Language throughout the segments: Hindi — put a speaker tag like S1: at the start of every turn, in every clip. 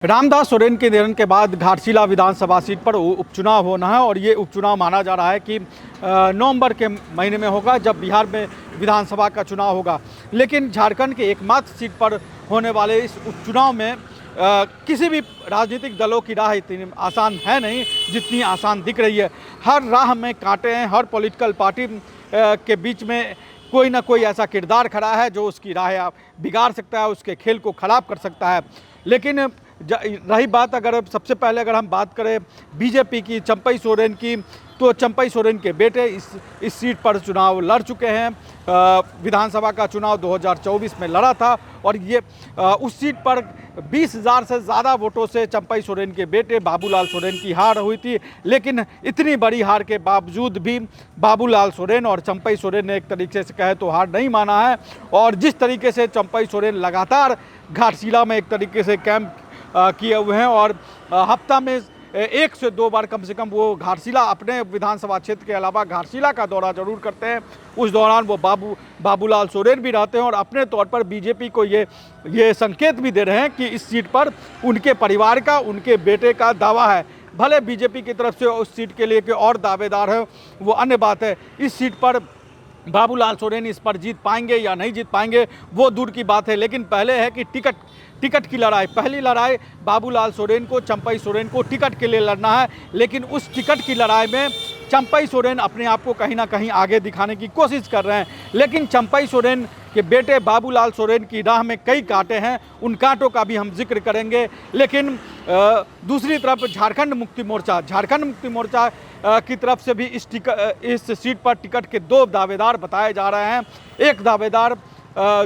S1: रामदास सोरेन के निधन के बाद घाटशिला विधानसभा सीट पर उपचुनाव होना है और ये उपचुनाव माना जा रहा है कि नवंबर के महीने में होगा, जब बिहार में विधानसभा का चुनाव होगा। लेकिन झारखंड के एकमात्र सीट पर होने वाले इस उपचुनाव में किसी भी राजनीतिक दलों की राह इतनी आसान है नहीं जितनी आसान दिख रही है। हर राह में कांटे हैं, हर पॉलिटिकल पार्टी के बीच में कोई ना कोई ऐसा किरदार खड़ा है जो उसकी राह बिगाड़ सकता है, उसके खेल को ख़राब कर सकता है। लेकिन रही बात, अगर सबसे पहले अगर हम बात करें बीजेपी की, चंपई सोरेन की, तो चंपई सोरेन के बेटे इस सीट पर चुनाव लड़ चुके हैं। विधानसभा का चुनाव 2024 में लड़ा था और ये उस सीट पर 20,000 से ज़्यादा वोटों से चंपई सोरेन के बेटे बाबूलाल सोरेन की हार हुई थी। लेकिन इतनी बड़ी हार के बावजूद भी बाबूलाल सोरेन और चंपई सोरेन ने एक तरीके से कहे तो हार नहीं माना है। और जिस तरीके से चंपई सोरेन लगातार घाटशिला में एक तरीके से कैंप किए हुए हैं और हफ्ता में 1 से 2 बार कम से कम वो घाटशिला, अपने विधानसभा क्षेत्र के अलावा घाटशिला का दौरा जरूर करते हैं। उस दौरान वो बाबूलाल सोरेन भी रहते हैं और अपने तौर पर बीजेपी को ये संकेत भी दे रहे हैं कि इस सीट पर उनके परिवार का, उनके बेटे का दावा है। भले बीजेपी की तरफ से उस सीट के लिए और दावेदार है, वो अन्य बात है। इस सीट पर बाबूलाल सोरेन इस पर जीत पाएंगे या नहीं जीत पाएंगे वो दूर की बात है। लेकिन पहले है कि टिकट की लड़ाई, पहली लड़ाई बाबूलाल सोरेन को, चंपई सोरेन को टिकट के लिए लड़ना है। लेकिन उस टिकट की लड़ाई में चंपई सोरेन अपने आप को कहीं ना कहीं आगे दिखाने की कोशिश कर रहे हैं। लेकिन चंपई सोरेन के बेटे बाबूलाल सोरेन की राह में कई कांटे हैं, उन कांटों का भी हम जिक्र करेंगे। लेकिन दूसरी तरफ झारखंड मुक्ति मोर्चा की तरफ से भी इस सीट पर टिकट के 2 दावेदार बताए जा रहे हैं। एक दावेदार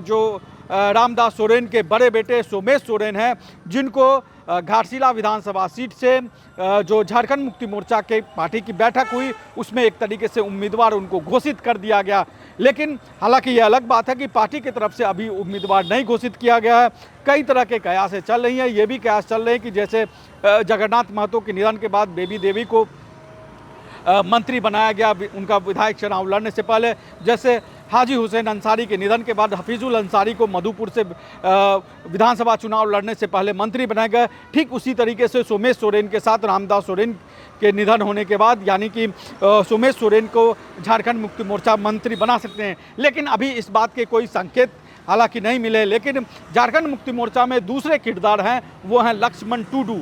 S1: जो रामदास सोरेन के बड़े बेटे सोमेश सोरेन हैं, जिनको घाटशिला विधानसभा सीट से जो झारखंड मुक्ति मोर्चा के पार्टी की बैठक हुई उसमें एक तरीके से उम्मीदवार उनको घोषित कर दिया गया। लेकिन हालांकि ये अलग बात है कि पार्टी की तरफ से अभी उम्मीदवार नहीं घोषित किया गया है। कई तरह के कयासें चल रही हैं। ये भी कयास चल रहे हैं कि जैसे जगन्नाथ महतो के निधन के बाद बेबी देवी को मंत्री बनाया गया उनका विधायक चुनाव लड़ने से पहले, जैसे हाजी हुसैन अंसारी के निधन के बाद हफीजुल अंसारी को मधुपुर से विधानसभा चुनाव लड़ने से पहले मंत्री बनाया गया। ठीक उसी तरीके से सोमेश सोरेन के साथ रामदास सोरेन के निधन होने के बाद यानी कि सोमेश सोरेन को झारखंड मुक्ति मोर्चा मंत्री बना सकते हैं। लेकिन अभी इस बात के कोई संकेत हालांकि नहीं मिले। लेकिन झारखंड मुक्ति मोर्चा में दूसरे किरदार हैं, वो हैं लक्ष्मण टुडू।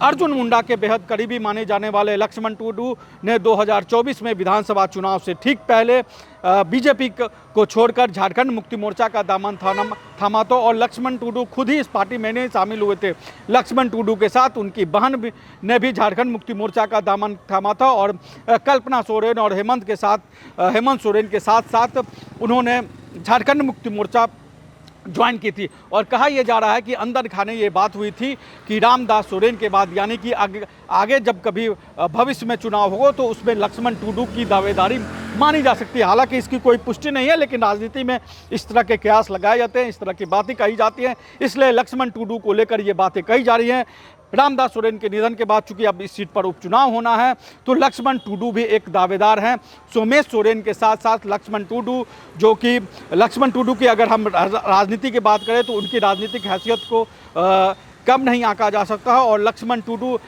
S1: अर्जुन मुंडा के बेहद करीबी माने जाने वाले लक्ष्मण टुडू ने 2024 में विधानसभा चुनाव से ठीक पहले बीजेपी को छोड़कर झारखंड मुक्ति मोर्चा का दामन थामा था और लक्ष्मण टुडू खुद ही इस पार्टी में नहीं शामिल हुए थे। लक्ष्मण टुडू के साथ उनकी बहन ने भी झारखंड मुक्ति मोर्चा का दामन थामा था और कल्पना सोरेन और हेमंत सोरेन के साथ साथ उन्होंने झारखंड मुक्ति मोर्चा ज्वाइन की थी। और कहा यह जा रहा है कि अंदर खाने ये बात हुई थी कि रामदास सोरेन के बाद यानी कि आगे जब कभी भविष्य में चुनाव होगा तो उसमें लक्ष्मण टुडू की दावेदारी मानी जा सकती है। हालांकि इसकी कोई पुष्टि नहीं है, लेकिन राजनीति में इस तरह के कयास लगाए जाते हैं, इस तरह की बातें कही जाती हैं, इसलिए लक्ष्मण टुडू को लेकर ये बातें कही जा रही हैं। रामदास सोरेन के निधन के बाद चूंकि अब इस सीट पर उपचुनाव होना है तो लक्ष्मण टुडू भी एक दावेदार हैं। सोमेश सोरेन के साथ साथ लक्ष्मण टुडू, जो कि लक्ष्मण टुडू की अगर हम राजनीति की बात करें तो उनकी राजनीतिक हैसियत को कम नहीं आंका जा सकता है। और लक्ष्मण टुडू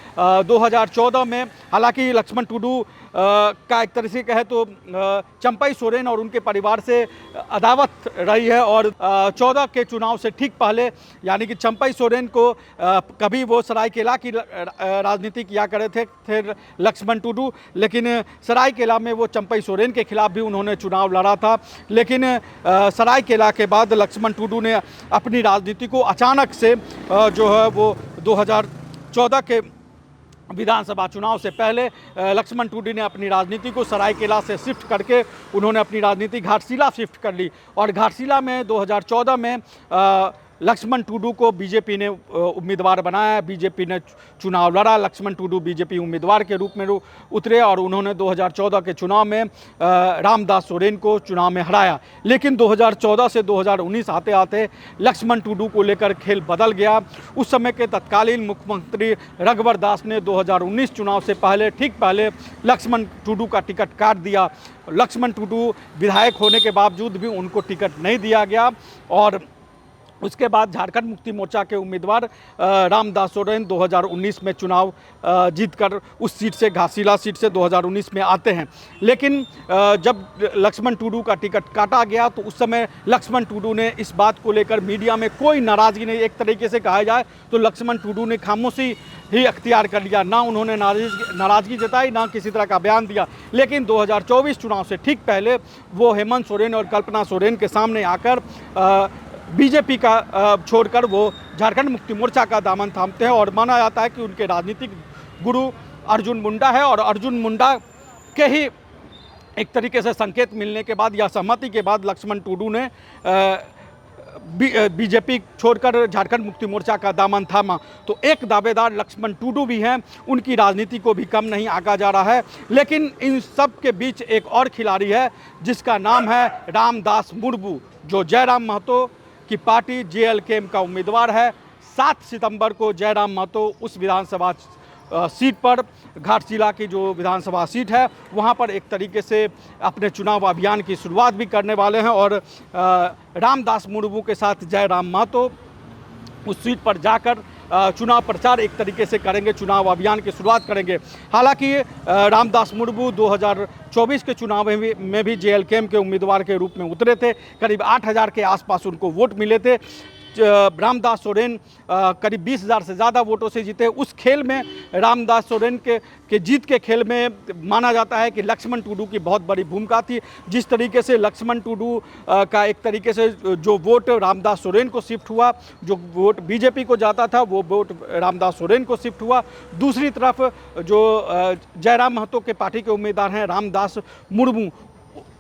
S1: 2014 में, हालांकि लक्ष्मण टुडू का एक तरह से कहे तो चंपई सोरेन और उनके परिवार से अदावत रही है और 14 के चुनाव से ठीक पहले यानी कि चंपई सोरेन को कभी वो सरायकेला की राजनीति किया करे थे लक्ष्मण टुडू, लेकिन सरायकेला में वो चंपई सोरेन के खिलाफ भी उन्होंने चुनाव लड़ा था। लेकिन सरायकेला के बाद लक्ष्मण टुडू ने अपनी राजनीति को अचानक से जो है वो 2014 के विधानसभा चुनाव से पहले लक्ष्मण टुडू ने अपनी राजनीति को सरायकेला से शिफ्ट करके उन्होंने अपनी राजनीति घाटशिला शिफ्ट कर ली और घाटशिला में 2014 में लक्ष्मण टुडू को बीजेपी ने उम्मीदवार बनाया। बीजेपी ने चुनाव लड़ा, लक्ष्मण टुडू बीजेपी उम्मीदवार के रूप में उतरे और उन्होंने 2014 के चुनाव में रामदास सोरेन को चुनाव में हराया। लेकिन 2014 से 2019 आते आते लक्ष्मण टुडू को लेकर खेल बदल गया। उस समय के तत्कालीन मुख्यमंत्री रघुवर दास ने 2019 चुनाव से पहले, ठीक पहले लक्ष्मण टुडू का टिकट काट दिया। लक्ष्मण टुडू विधायक होने के बावजूद भी उनको टिकट नहीं दिया गया और उसके बाद झारखंड मुक्ति मोर्चा के उम्मीदवार रामदास सोरेन 2019 में चुनाव जीतकर उस सीट से, घाटशिला सीट से 2019 में आते हैं। लेकिन जब लक्ष्मण टुडू का टिकट काटा गया तो उस समय लक्ष्मण टुडू ने इस बात को लेकर मीडिया में कोई नाराज़गी नहीं, एक तरीके से कहा जाए तो लक्ष्मण टुडू ने खामोशी ही अख्तियार कर लिया, ना उन्होंने नाराज़गी जताई, ना किसी तरह का बयान दिया। लेकिन 2024 चुनाव से ठीक पहले वो हेमंत सोरेन और कल्पना सोरेन के सामने आकर बीजेपी का छोड़कर वो झारखंड मुक्ति मोर्चा का दामन थामते हैं और माना जाता है कि उनके राजनीतिक गुरु अर्जुन मुंडा है और अर्जुन मुंडा के ही एक तरीके से संकेत मिलने के बाद या सहमति के बाद लक्ष्मण टुडू ने बीजेपी छोड़कर झारखंड मुक्ति मोर्चा का दामन थामा। तो एक दावेदार लक्ष्मण टुडू भी हैं, उनकी राजनीति को भी कम नहीं आंका जा रहा है। लेकिन इन सब के बीच एक और खिलाड़ी है जिसका नाम है रामदास मुर्मू, जो जयराम महतो की पार्टी JLKM का उम्मीदवार है। 7 सितंबर को जयराम महतो उस विधानसभा सीट पर, घाटशिला की जो विधानसभा सीट है वहां पर एक तरीके से अपने चुनाव अभियान की शुरुआत भी करने वाले हैं और रामदास मुर्मू के साथ जयराम महतो उस सीट पर जाकर चुनाव प्रचार एक तरीके से करेंगे, चुनाव अभियान की शुरुआत करेंगे। हालांकि रामदास मुर्मू 2024 के चुनाव में भी JLKM के उम्मीदवार के रूप में उतरे थे। करीब 8,000 के आसपास उनको वोट मिले थे। रामदास सोरेन करीब 20,000 से ज़्यादा वोटों से जीते। उस खेल में रामदास सोरेन के जीत के खेल में माना जाता है कि लक्ष्मण टुडू की बहुत बड़ी भूमिका थी। जिस तरीके से लक्ष्मण टुडू का एक तरीके से जो वोट रामदास सोरेन को शिफ्ट हुआ, जो वोट बीजेपी को जाता था वो वोट रामदास सोरेन को शिफ्ट हुआ। दूसरी तरफ जो जयराम महतो के पार्टी के उम्मीदवार हैं रामदास मुर्मू,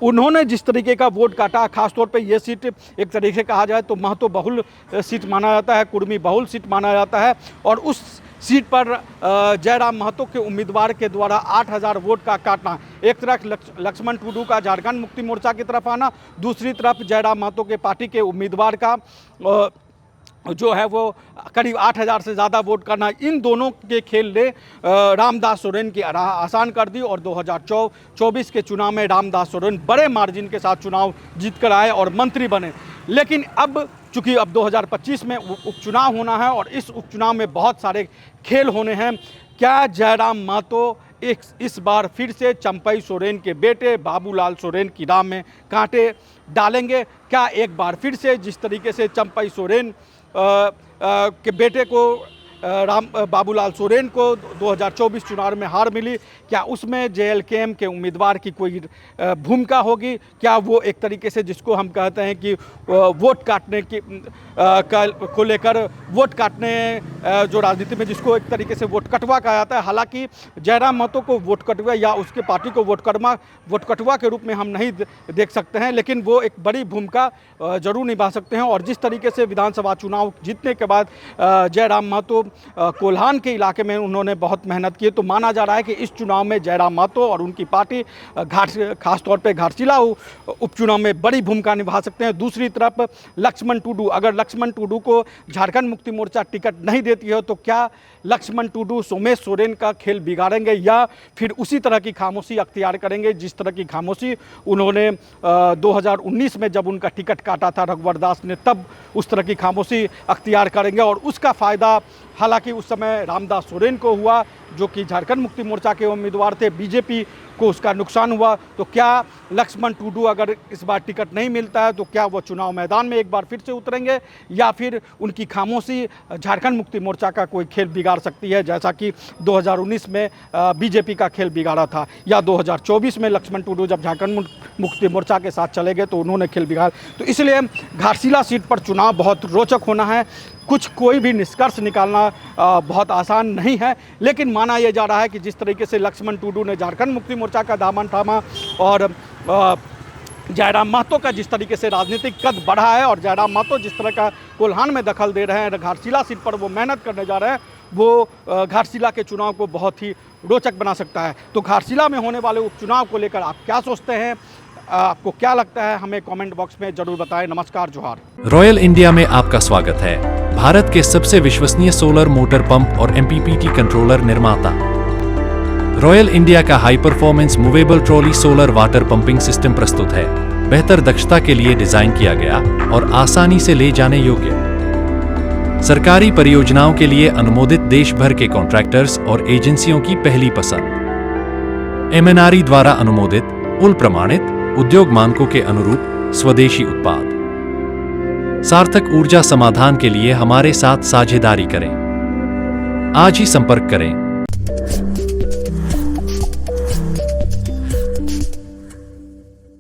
S1: उन्होंने जिस तरीके का वोट काटा, खासतौर पे ये सीट एक तरीके से कहा जाए तो महतो बहुल सीट माना जाता है, कुर्मी बहुल सीट माना जाता है और उस सीट पर जयराम महतो के उम्मीदवार के द्वारा 8,000 वोट का काटना, एक तरफ लक्ष्मण टुडू का झारखंड मुक्ति मोर्चा की तरफ आना, दूसरी तरफ जयराम महतो के पार्टी के उम्मीदवार का जो है वो करीब 8,000 से ज़्यादा वोट करना, इन दोनों के खेल ने रामदास सोरेन की राह आसान कर दी और 2024 के चुनाव में रामदास सोरेन बड़े मार्जिन के साथ चुनाव जीतकर आए और मंत्री बने। लेकिन अब चूँकि अब 2025 में उपचुनाव होना है और इस उपचुनाव में बहुत सारे खेल होने हैं, क्या जयराम महतो इस बार फिर से चंपई सोरेन के बेटे बाबूलाल सोरेन की राह में कांटे डालेंगे? क्या एक बार फिर से जिस तरीके से चंपई सोरेन के बेटे को बाबूलाल सोरेन को 2024 चुनाव में हार मिली, क्या उसमें JLKM के उम्मीदवार की कोई भूमिका होगी? क्या वो एक तरीके से जिसको हम कहते हैं कि वोट काटने की को लेकर वोट काटने जो राजनीति में जिसको एक तरीके से वोट कटवा कहा जाता है, हालांकि जयराम महतो को वोट कटवा या उसके पार्टी को वोट कटवा के रूप में हम नहीं देख सकते हैं, लेकिन वो एक बड़ी भूमिका जरूर निभा सकते हैं। और जिस तरीके से विधानसभा चुनाव जीतने के बाद जयराम महतो कोल्हान के इलाके में उन्होंने बहुत मेहनत की, तो माना जा रहा है कि इस चुनाव में जयराम महतो और उनकी पार्टी खासतौर पे घाटशिला उपचुनाव में बड़ी भूमिका निभा सकते हैं। दूसरी तरफ लक्ष्मण टुडू, अगर लक्ष्मण टुडू को झारखंड मुक्ति मोर्चा टिकट नहीं देती है तो क्या लक्ष्मण टुडू सोमेश सोरेन का खेल बिगाड़ेंगे या फिर उसी तरह की खामोशी अख्तियार करेंगे जिस तरह की खामोशी उन्होंने 2019 में जब उनका टिकट काटा था रघुवर दास ने, तब उस तरह की खामोशी अख्तियार करेंगे? और उसका फ़ायदा हालांकि उस समय रामदास सोरेन को हुआ जो कि झारखंड मुक्ति मोर्चा के उम्मीदवार थे, बीजेपी को उसका नुकसान हुआ। तो क्या लक्ष्मण टुडू अगर इस बार टिकट नहीं मिलता है तो क्या वो चुनाव मैदान में एक बार फिर से उतरेंगे या फिर उनकी खामोशी झारखंड मुक्ति मोर्चा का कोई खेल बिगाड़ सकती है, जैसा कि 2019 में बीजेपी का खेल बिगाड़ा था, या 2024 में लक्ष्मण टुडू जब झारखंड मुक्ति मोर्चा के साथ चले गए तो उन्होंने खेल बिगाड़ा? तो इसलिए घाटशिला सीट पर चुनाव बहुत रोचक होना है। कोई भी निष्कर्ष निकालना बहुत आसान नहीं है, लेकिन माना यह जा रहा है कि जिस तरीके से लक्ष्मण टुडू ने झारखंड मुक्ति मोर्चा का दामन थामा और जयराम महतो का जिस तरीके से राजनीतिक कद बढ़ा है और जयराम महतो जिस तरह का कोल्हान में दखल दे रहे हैं, घाटशिला सीट पर वो मेहनत करने जा रहे हैं, वो घाटशिला के चुनाव को बहुत ही रोचक बना सकता है। तो घाटशिला में होने वाले उपचुनाव को लेकर आप क्या सोचते हैं, आपको क्या लगता है, हमें कमेंट बॉक्स में जरूर बताएं। नमस्कार, जोहार।
S2: रॉयल इंडिया में आपका स्वागत है। भारत के सबसे विश्वसनीय सोलर मोटर पंप और MPPT कंट्रोलर निर्माता। रॉयल इंडिया का high performance movable trolley solar water pumping system प्रस्तुत है। बेहतर दक्षता के लिए डिजाइन किया गया और आसानी से ले जाने योग्य। सरकारी परियोजनाओं के लिए अनुमोदित देश भर के कॉन्ट्रैक्टर्स और एजेंसियों की पहली पसंद। एमएनआरई द्वारा अनुमोदित, उल प्रमाणित, उद्योग मानकों के अनुरूप स्वदेशी उत्पाद। सार्थक ऊर्जा समाधान के लिए हमारे साथ साझेदारी करें। आज ही संपर्क करें।